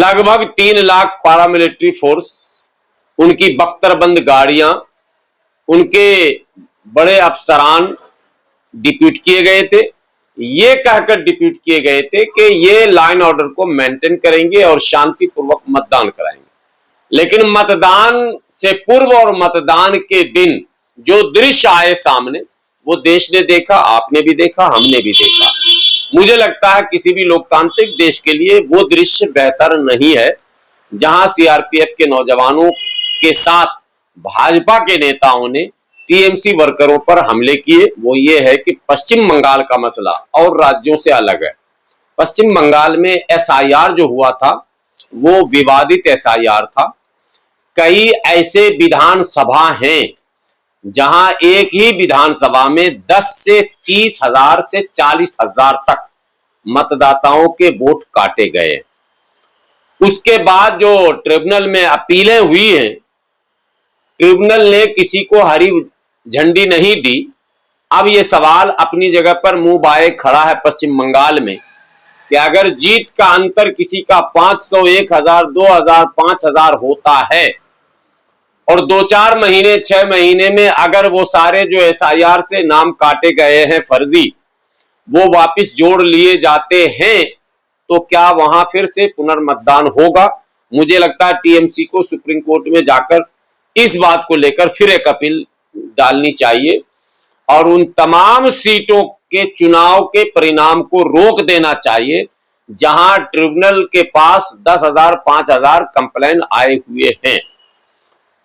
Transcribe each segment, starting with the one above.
लगभग 3 lakh paramilitary force, उनकी बख्तरबंद गाड़ियां, उनके बड़े अफसरान डिप्यूट किए गए थे। ये कहकर डिप्यूट किए गए थे कि ये लाइन ऑर्डर को मेंटेन करेंगे और शांतिपूर्वक मतदान कराएंगे। लेकिन मतदान से पूर्व और मतदान के दिन जो दृश्य आए सामने, वो देश ने देखा, आपने भी देखा, हमने भी देखा। मुझे लगता है किसी भी लोकतांत्रिक देश के लिए वो दृश्य बेहतर नहीं है जहां सीआरपीएफ के नौजवानों के साथ भाजपा के नेताओं ने टीएमसी वर्करों पर हमले किए। वो ये है कि पश्चिम बंगाल का मसला और राज्यों से अलग है। पश्चिम बंगाल में एसआईआर जो हुआ था वो विवादित एसआईआर था। कई ऐसे विधानसभा हैं जहां एक ही विधानसभा में 10 से 30,000 से 40,000 तक मतदाताओं के वोट काटे गए। उसके बाद जो ट्रिब्यूनल में अपीलें हुई हैं, ट्रिब्यूनल ने किसी को हरी झंडी नहीं दी। अब ये सवाल अपनी जगह पर मुंह बाए खड़ा है पश्चिम बंगाल में कि अगर जीत का अंतर किसी का 500, 1000, 2000, 5000 होता है और 2-4 महीने, 6 महीने में अगर वो सारे जो एसआईआर से नाम काटे गए हैं फर्जी, वो वापस जोड़ लिए जाते हैं, तो क्या वहां फिर से पुनर्मतदान होगा? मुझे लगता है टीएमसी को सुप्रीम कोर्ट में जाकर इस बात को लेकर फिर एक अपील डालनी चाहिए और उन तमाम सीटों के चुनाव के परिणाम को रोक देना चाहिए जहां ट्रिब्यूनल के पास 10,000, 5,000 कंप्लेन आए हुए हैं।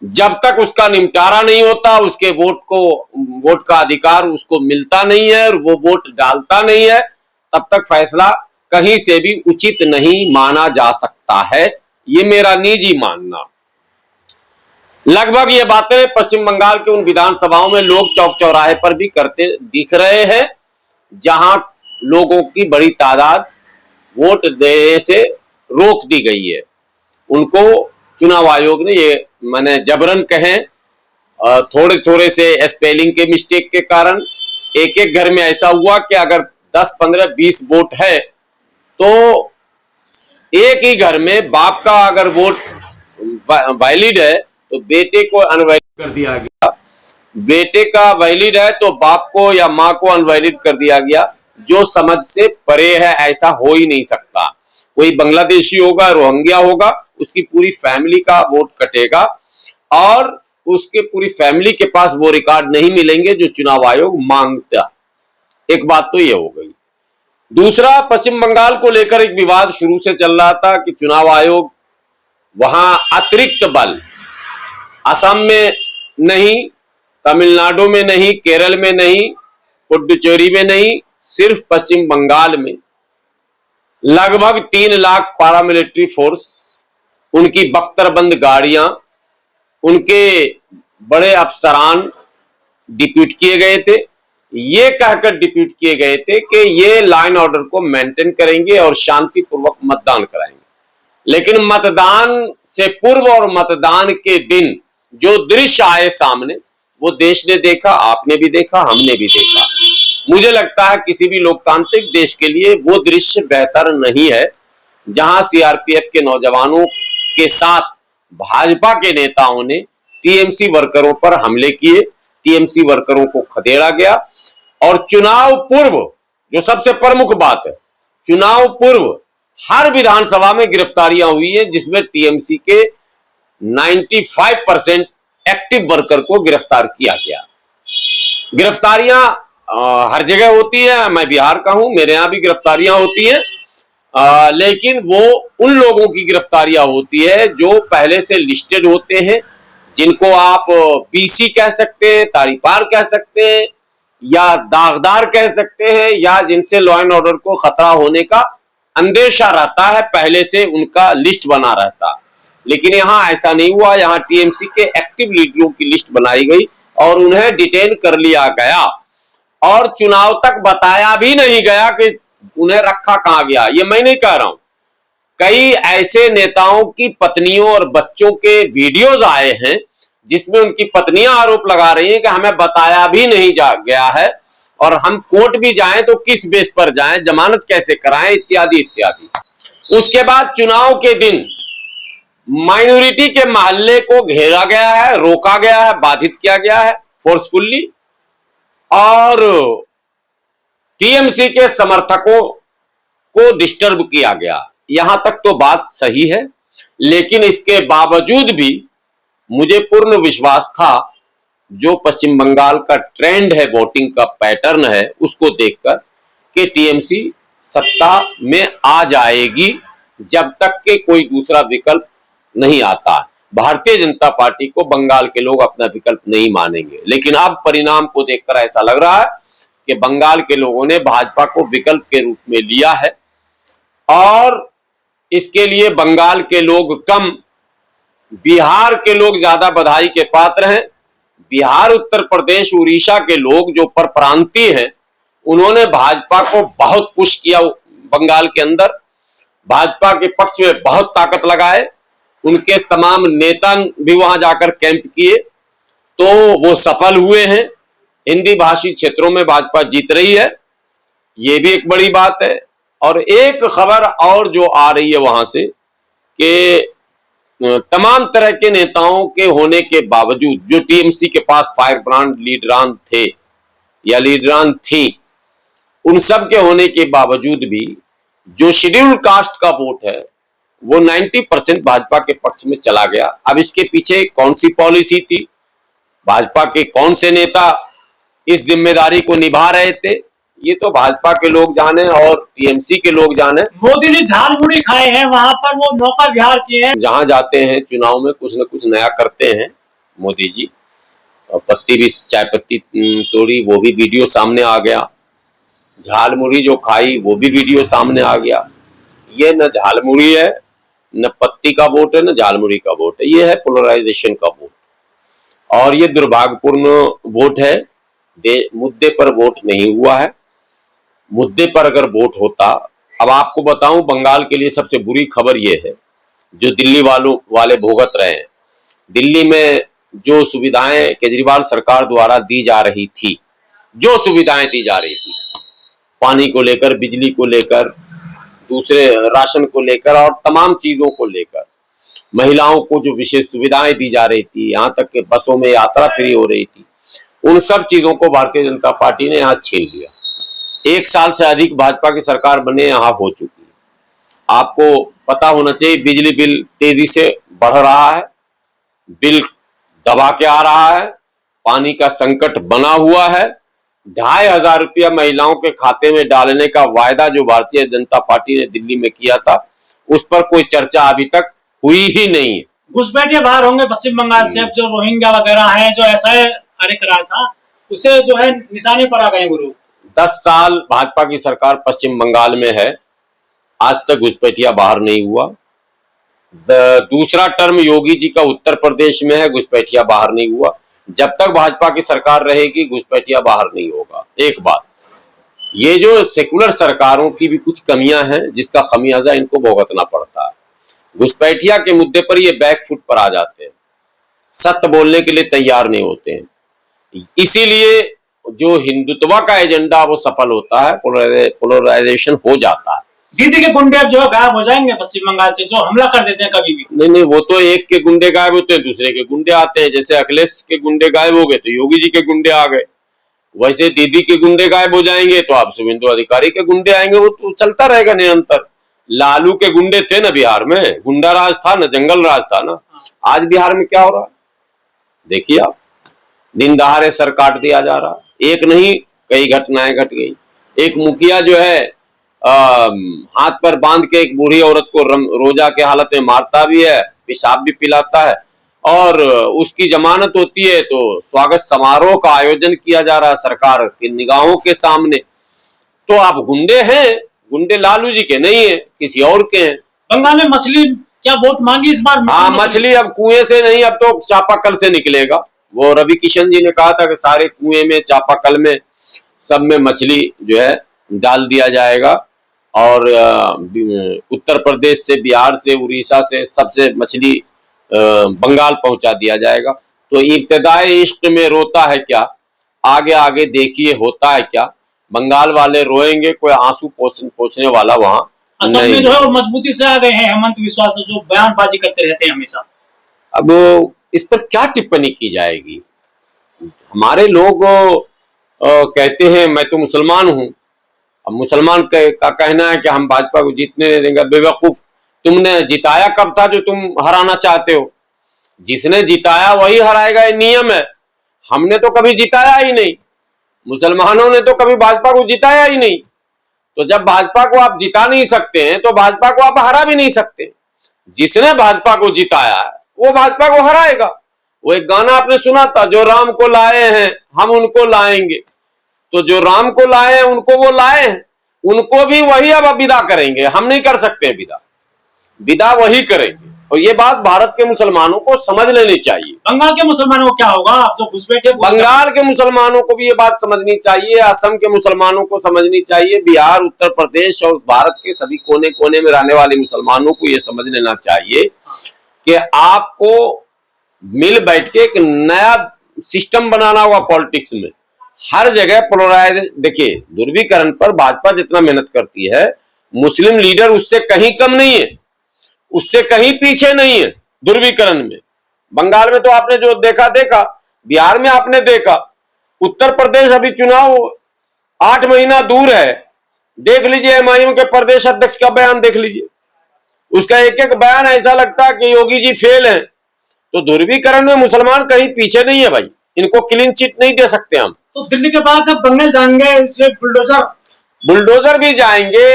जब तक उसका निपटारा नहीं होता, उसके वोट का अधिकार उसको मिलता नहीं है और वो वोट डालता नहीं है, तब तक फैसला कहीं से भी उचित नहीं माना जा सकता है। ये मेरा निजी मानना। लगभग ये बातें पश्चिम बंगाल के उन विधानसभाओं में लोग चौक चौराहे पर भी करते दिख रहे हैं जहां लोगों की बड़ी तादाद वोट देने से रोक दी गई है। उनको चुनाव आयोग ने, ये मैंने जबरन कहें, थोड़े थोड़े से स्पेलिंग के मिस्टेक के कारण एक एक घर में ऐसा हुआ कि अगर 10, 15, 20 वोट है तो एक ही घर में बाप का अगर वोट वैलिड है तो बेटे को अनवैलिड कर दिया गया, बेटे का वैलिड है तो बाप को या मां को अनवैलिड कर दिया गया, जो समझ से परे है। ऐसा हो ही नहीं सकता। कोई बांग्लादेशी होगा, रोहिंग्या होगा, उसकी पूरी फैमिली का वोट कटेगा और उसके पूरी फैमिली के पास वो रिकॉर्ड नहीं मिलेंगे जो चुनाव आयोग मांगता। एक बात तो ये हो गई। दूसरा, पश्चिम बंगाल को लेकर एक विवाद शुरू से चल रहा था कि चुनाव आयोग वहां अतिरिक्त बल असम में नहीं, तमिलनाडु में नहीं, केरल में नहीं, पुडुचेरी में नहीं, सिर्फ पश्चिम बंगाल में लगभग 3 लाख पारामिलिट्री फोर्स, उनकी बख्तरबंद गाड़ियां, उनके बड़े अफसरान डिप्यूट किए गए थे। ये कहकर डिप्यूट किए गए थे कि ये लाइन ऑर्डर को मेंटेन करेंगे और शांतिपूर्वक मतदान कराएंगे। लेकिन मतदान से पूर्व और मतदान के दिन जो दृश्य आए सामने, वो देश ने देखा, आपने भी देखा, हमने भी देखा। मुझे लगता है किसी भी लोकतांत्रिक देश के लिए वो दृश्य बेहतर नहीं है जहां सीआरपीएफ के नौजवानों के साथ भाजपा के नेताओं ने टीएमसी वर्करों पर हमले किए, टीएमसी वर्करों को खदेड़ा गया और चुनाव पूर्व, जो सबसे प्रमुख बात है, चुनाव पूर्व हर विधानसभा में गिरफ्तारियां हुई है जिसमें टीएमसी के 95% एक्टिव वर्कर को गिरफ्तार किया गया। गिरफ्तारियां हर जगह होती है, मैं बिहार का हूं, मेरे यहां भी गिरफ्तारियां होती हैं, लेकिन वो उन लोगों की गिरफ्तारियां होती है जो पहले से लिस्टेड होते हैं, जिनको आप पीसी कह सकते हैं, तारीपार कह सकते हैं या दागदार कह सकते हैं, या जिनसे लॉ एंड ऑर्डर को खतरा होने का अंदेशा रहता है, पहले से उनका लिस्ट बना रहता। लेकिन यहां ऐसा नहीं हुआ। यहां टीएमसी के एक्टिव लीडरों की लिस्ट बनाई गई और उन्हें डिटेन कर लिया गया और चुनाव तक बताया भी नहीं गया कि उन्हें रखा कहां गया। ये मैं नहीं कह रहा हूं, कई ऐसे नेताओं की पत्नियों और बच्चों के वीडियोज आए हैं जिसमें उनकी पत्नियां आरोप लगा रही हैं कि हमें बताया भी नहीं गया है और हम कोर्ट भी जाएं तो किस बेस पर जाएं, जमानत कैसे कराएं, इत्यादि इत्यादि। उसके बाद चुनाव के दिन माइनॉरिटी के मोहल्ले को घेरा गया है, रोका गया है, बाधित किया गया है फोर्सफुल्ली, और टीएमसी के समर्थकों को डिस्टर्ब किया गया। यहां तक तो बात सही है, लेकिन इसके बावजूद भी मुझे पूर्ण विश्वास था, जो पश्चिम बंगाल का ट्रेंड है, वोटिंग का पैटर्न है, उसको देखकर कि टीएमसी सत्ता में आ जाएगी जब तक के कोई दूसरा विकल्प नहीं आता। भारतीय जनता पार्टी को बंगाल के लोग अपना विकल्प नहीं मानेंगे, लेकिन अब परिणाम को देखकर ऐसा लग रहा है कि बंगाल के लोगों ने भाजपा को विकल्प के रूप में लिया है, और इसके लिए बंगाल के लोग कम, बिहार के लोग ज्यादा बधाई के पात्र हैं। बिहार, उत्तर प्रदेश, उड़ीसा के लोग जो परप्रांतीय हैं, उन्होंने भाजपा को बहुत पुश किया। बंगाल के अंदर भाजपा के पक्ष में बहुत ताकत लगाए, उनके तमाम नेता भी वहां जाकर कैंप किए, तो वो सफल हुए हैं। हिंदी भाषी क्षेत्रों में भाजपा जीत रही है, ये भी एक बड़ी बात है। और एक खबर और जो आ रही है वहां से कि तमाम तरह के नेताओं के होने के बावजूद, जो टीएमसी के पास फायर ब्रांड लीडरान थे या लीडरान थी, उन सब के होने के बावजूद भी जो शेड्यूल्ड कास्ट का वोट है वो 90% भाजपा के पक्ष में चला गया। अब इसके पीछे कौन सी पॉलिसी थी, भाजपा के कौन से नेता इस जिम्मेदारी को निभा रहे थे, ये तो भाजपा के लोग जाने और टीएमसी के लोग जाने। मोदी जी झाल मुड़ी खाए हैं, वहां पर वो नौका विहार किए हैं। जहां जाते हैं चुनाव में कुछ न कुछ नया करते हैं मोदी जी, और पत्ती भी, चाय पत्ती तोड़ी, वो भी वीडियो सामने आ गया। झाल मुड़ी जो खाई वो भी वीडियो सामने आ गया। ये न झाल मुड़ी है, न पत्ती का वोट है, न झाल मुड़ी का वोट है, ये है पोलराइजेशन का वोट, और ये दुर्भाग्यपूर्ण वोट है। मुद्दे पर वोट नहीं हुआ है। मुद्दे पर अगर वोट होता, अब आपको बताऊं, बंगाल के लिए सबसे बुरी खबर यह है, जो दिल्ली वाले भुगत रहे हैं। दिल्ली में जो सुविधाएं केजरीवाल सरकार द्वारा दी जा रही थी, जो सुविधाएं दी जा रही थी, पानी को लेकर, बिजली को लेकर, दूसरे राशन को लेकर और तमाम चीजों को लेकर, महिलाओं को जो विशेष सुविधाएं दी जा रही थी, यहाँ तक कि बसों में यात्रा फ्री हो रही थी, उन सब चीजों को भारतीय जनता पार्टी ने यहाँ छीन लिया। 1 साल से अधिक भाजपा की सरकार बने यहाँ हो चुकी है। आपको पता होना चाहिए, बिजली बिल तेजी से बढ़ रहा है, बिल दबा के आ रहा है, पानी का संकट बना हुआ है। 2500 रुपया महिलाओं के खाते में डालने का वायदा जो भारतीय जनता पार्टी ने दिल्ली में किया था, उस पर कोई चर्चा अभी तक हुई ही नहीं है। घुसपैठिए बाहर होंगे पश्चिम बंगाल से। अब जो रोहिंग्या वगैरह हैं, जो ऐसा कार्य करा था, उसे जो है निशाने पर आ गए गुरु। 10 साल भाजपा की सरकार पश्चिम बंगाल में है, आज तक घुसपैठिया बाहर नहीं हुआ। दूसरा टर्म योगी जी का उत्तर प्रदेश में है, घुसपैठिया बाहर नहीं हुआ। जब तक भाजपा की सरकार रहेगी, घुसपैठिया बाहर नहीं होगा। एक बात, ये जो सेकुलर सरकारों की भी कुछ कमियां हैं, जिसका खमियाजा इनको भुगतना पड़ता है। घुसपैठिया के मुद्दे पर ये बैकफुट पर आ जाते हैं, सत्य बोलने के लिए तैयार नहीं होते हैं। इसीलिए जो हिंदुत्व का एजेंडा वो सफल होता है, पोलराइजेशन हो जाता है। दीदी के गुंडे अब जो है गायब हो जाएंगे पश्चिम बंगाल से, जो हमला कर देते हैं कभी भी। नहीं, वो तो एक के गुंडे गायब होते हैं, दूसरे के गुंडे आते हैं। जैसे अखिलेश के गुंडे गायब हो गए तो योगी जी के गुंडे आ गए, वैसे दीदी के गुंडे गायब हो जाएंगे तो आप शुभेंदु अधिकारी के गुंडे आएंगे। वो तो चलता रहेगा निरंतर। लालू के गुंडे थे ना बिहार में, गुंडा राज था ना, जंगल राज था ना। आज बिहार में क्या हो रहा है देखिए आप, दिन दहाड़े सर काट दिया जा रहा। एक नहीं, कई घटनाएं घट गई। एक मुखिया जो है हाथ पर बांध के एक बूढ़ी औरत को रोजा के हालत में मारता भी है, पेशाब भी पिलाता है, और उसकी जमानत होती है तो स्वागत समारोह का आयोजन किया जा रहा है सरकार की निगाहों के सामने। तो आप गुंडे हैं, गुंडे लालू जी के नहीं है, किसी और के हैं। बंगाल में मछली क्या वोट मांगी इस बार? हाँ, मछली अब कुएं से नहीं, अब तो चापाकल से निकलेगा। वो रवि किशन जी ने कहा था कि सारे कुएं में, चापाकल में, सब में मछली जो है डाल दिया जाएगा, और उत्तर प्रदेश से, बिहार से, उड़ीसा से सबसे मछली बंगाल पहुंचा दिया जाएगा। तो इब्तिदाई इश्क में रोता है क्या, आगे आगे देखिए होता है क्या। बंगाल वाले रोएंगे, कोई आंसू पोंछने वाला वहां असम में नहीं, जो है वो मजबूती से आ गए हैं हेमंत विश्वा से, जो बयानबाजी करते रहते हैं हमेशा। अब इस पर क्या टिप्पणी की जाएगी? हमारे लोग कहते हैं मैं तो मुसलमान हूं। अब मुसलमान का कहना है कि हम भाजपा को जीतने नहीं देंगे। बेवकूफ, तुमने जिताया कब था जो तुम हराना चाहते हो? जिसने जिताया वही हराएगा, ये नियम है। हमने तो कभी जिताया ही नहीं, मुसलमानों ने तो कभी भाजपा को जिताया ही नहीं। तो जब भाजपा को आप जिता नहीं सकते हैं तो भाजपा को आप हरा भी नहीं सकते। जिसने भाजपा को जिताया है वो भाजपा को हराएगा। वो एक गाना आपने सुना था, जो राम को लाए हैं हम उनको लाएंगे। तो जो राम को लाए हैं उनको वो लाए हैं, उनको भी वही अब विदा करेंगे। हम नहीं कर सकते विदा, विदा वही करेंगे। और ये बात भारत के मुसलमानों को समझ लेनी चाहिए। बंगाल के मुसलमानों को क्या होगा? आप जो घुसपैठिए बंगाल के मुसलमानों को भी ये बात समझनी चाहिए, असम के मुसलमानों को समझनी चाहिए, बिहार, उत्तर प्रदेश और भारत के सभी कोने कोने में रहने वाले मुसलमानों को ये समझ लेना चाहिए कि आपको मिल बैठ के एक नया सिस्टम बनाना होगा पॉलिटिक्स में। हर जगह पोलराइज, देखिए ध्रुवीकरण पर भाजपा जितना मेहनत करती है, मुस्लिम लीडर उससे कहीं कम नहीं है, उससे कहीं पीछे नहीं है ध्रुवीकरण में। बंगाल में तो आपने जो देखा, बिहार में आपने देखा, उत्तर प्रदेश अभी चुनाव 8 महीना दूर है। देख लीजिए एमआईएम के प्रदेश अध्यक्ष का बयान देख लीजिए, उसका एक एक बयान ऐसा लगता है कि योगी जी फेल हैं। तो ध्रुवीकरण में मुसलमान कहीं पीछे नहीं है भाई, इनको क्लीन चिट नहीं दे सकते हम। तो दिल्ली के बाद अब बंगाल जाएंगे बुलडोजर भी जाएंगे।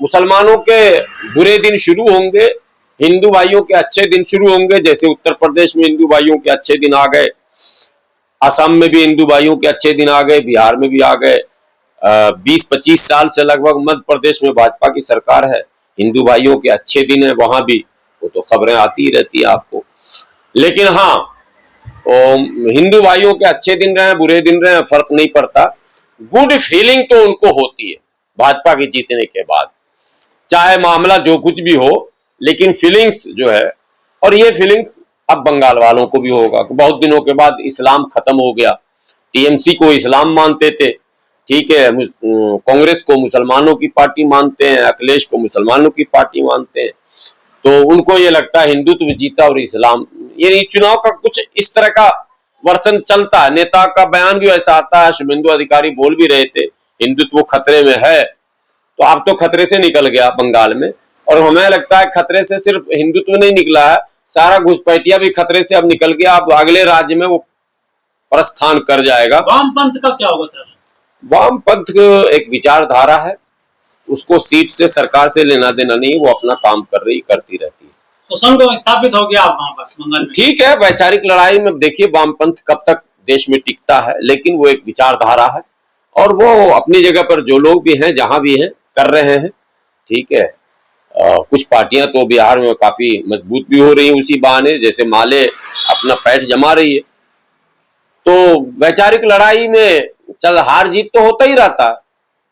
मुसलमानों के बुरे दिन शुरू होंगे, हिंदू भाइयों के अच्छे दिन शुरू होंगे। जैसे उत्तर प्रदेश में हिंदू भाइयों के अच्छे दिन आ गए, असम में भी हिंदू भाइयों के अच्छे दिन आ गए, बिहार में भी आ गए। 20-25 साल से लगभग मध्य प्रदेश में भाजपा की सरकार है, हिंदू भाइयों के अच्छे दिन है वहां भी, वो तो खबरें आती ही रहती है आपको। लेकिन हाँ, हिंदू भाइयों के अच्छे दिन रहे बुरे दिन रहे फर्क नहीं पड़ता, गुड फीलिंग तो उनको होती है भाजपा के जीतने के बाद, चाहे मामला जो कुछ भी हो, लेकिन फीलिंग्स जो है, और ये फीलिंग्स अब बंगाल वालों को भी होगा। बहुत दिनों के बाद इस्लाम खत्म हो गया। टीएमसी को इस्लाम मानते थे, ठीक है, कांग्रेस को मुसलमानों की पार्टी मानते हैं, अखिलेश को मुसलमानों की पार्टी मानते हैं। तो उनको ये लगता है हिंदुत्व जीता और इस्लाम, ये चुनाव का कुछ इस तरह का वर्षन चलता है। नेता का बयान भी ऐसा आता है, शुभेंदु अधिकारी बोल भी रहे थे हिंदुत्व खतरे में है। तो अब तो खतरे से निकल गया बंगाल में, और हमें लगता है खतरे से सिर्फ हिंदुत्व नहीं निकला है, सारा घुसपैठिया भी खतरे से अब निकल गया। अब अगले राज्य में वो प्रस्थान कर जाएगा। वामपंथ का क्या होगा सर? वामपंथ एक विचारधारा है, उसको सीट से सरकार से लेना देना नहीं, वो अपना काम करती रहती है। तो संघ स्थापित हो गया वहां पर बंगाल में। ठीक है, वैचारिक लड़ाई में देखिए वामपंथ कब तक देश में टिकता है, लेकिन वो एक विचारधारा है और वो अपनी जगह पर जो लोग भी हैं जहां भी हैं कर रहे हैं, ठीक है। कुछ पार्टियां तो बिहार में काफी मजबूत भी हो रही हैं उसी बहाने, जैसे माले अपना पैठ जमा रही है। तो वैचारिक लड़ाई में चल हार जीत तो होता ही रहता है।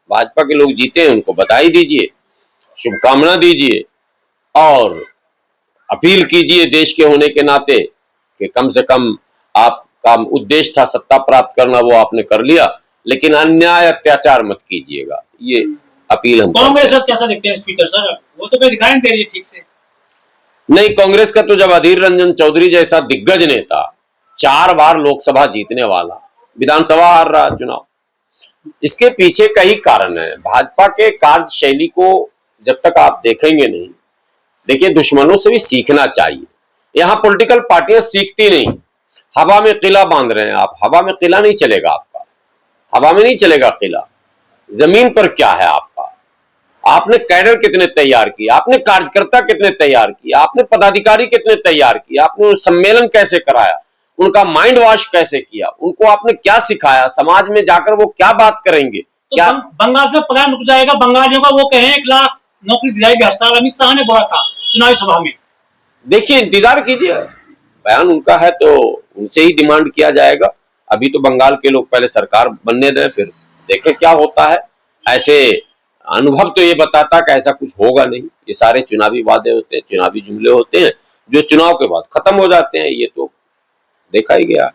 भाजपा के लोग जीते हैं, उनको बधाई दीजिए, शुभकामना दीजिए और अपील कीजिए देश के होने के नाते कि कम से कम आपका उद्देश्य था सत्ता प्राप्त करना, वो आपने कर लिया, लेकिन अन्याय अत्याचार मत कीजिएगा। ये अपील हम कांग्रेस कैसा देखते हैं स्पीकर सर? वो तो कोई दिखाई नहीं दे रही है ठीक से। नहीं, कांग्रेस का तो जब अधीर रंजन चौधरी जैसा दिग्गज नेता, 4 बार लोकसभा जीतने वाला, विधानसभा हार रहा चुनाव, इसके पीछे कई कारण है। भाजपा के कार्यशैली को जब तक आप देखेंगे नहीं, देखिए दुश्मनों से भी सीखना चाहिए। यहाँ पॉलिटिकल पार्टियां सीखती नहीं, हवा में किला बांध रहे हैं आप। हवा में किला नहीं चलेगा आपका, हवा में नहीं चलेगा किला। जमीन पर क्या है आपका? आपने कैडर कितने तैयार किए, आपने कार्यकर्ता कितने तैयार किए, आपने पदाधिकारी कितने तैयार किए, आपने सम्मेलन कैसे कराया, उनका माइंड वॉश कैसे किया, उनको आपने क्या सिखाया, समाज में जाकर वो क्या बात करेंगे। तो क्या बंगाल से पलायन रुक जाएगा? बंगालियों का वो कहें 1 लाख नौकरी दी जाएगी हर साल, अमित शाह ने बोला था चुनावी सभा में। देखिए इंतजार कीजिए, बयान उनका है तो उनसे ही डिमांड किया जाएगा। अभी तो बंगाल के लोग पहले सरकार बनने दें, फिर देखें क्या होता है। ऐसे अनुभव तो ये बताता कि ऐसा कुछ होगा नहीं। ये सारे चुनावी वादे होते हैं, चुनावी जुमले होते हैं जो चुनाव के बाद खत्म हो जाते हैं, ये तो देखा ही गया।